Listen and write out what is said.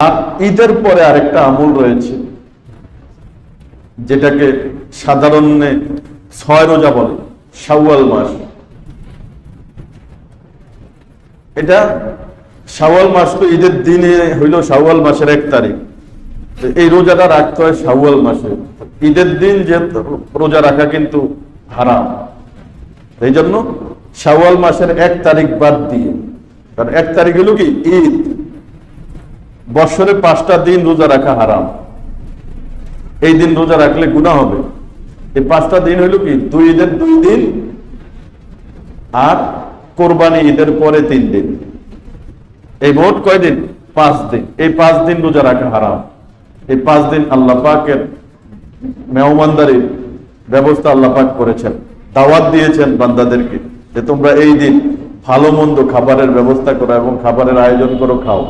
আর ঈদের পরে আরেকটা আমল রয়েছে যেটাকে সাধারণে 6 রোজা বলে, শাওয়াল মাস। এটা শাওয়াল মাস তো ঈদের দিনে হইল শাওয়াল মাসের 1 তারিখ। এই রোজাটা রাখতে হয় শাওয়াল মাসে। ঈদের দিন যে রোজা রাখা কিন্তু হারাম, এই জন্য শাওয়াল মাসের 1 তারিখ বাদ দিয়ে, কারণ 1 তারিখ হলো কি ঈদ। বছরে 5টা দিন রোজা রাখা হারাম, এই দিন রোজা রাখলে গুনাহ হবে। এই 5টা দিন হইল কি 2 ঈদের 2 দিন আর কোরবানি ঈদের পরে 3 দিন। এই মোট কয় দিন? 5 দিন। এই 5 দিন রোজা রাখা হারাম। এই 5 দিন আল্লাহ পাকের মেহমানদারির ব্যবস্থা আল্লাহ পাক করেছেন, দাওয়াত দিয়েছেন বান্দাদেরকে যে তোমরা এই দিন ভালো মন্দ খাবারের ব্যবস্থা করো এবং খাবারের আয়োজন করো, খাও।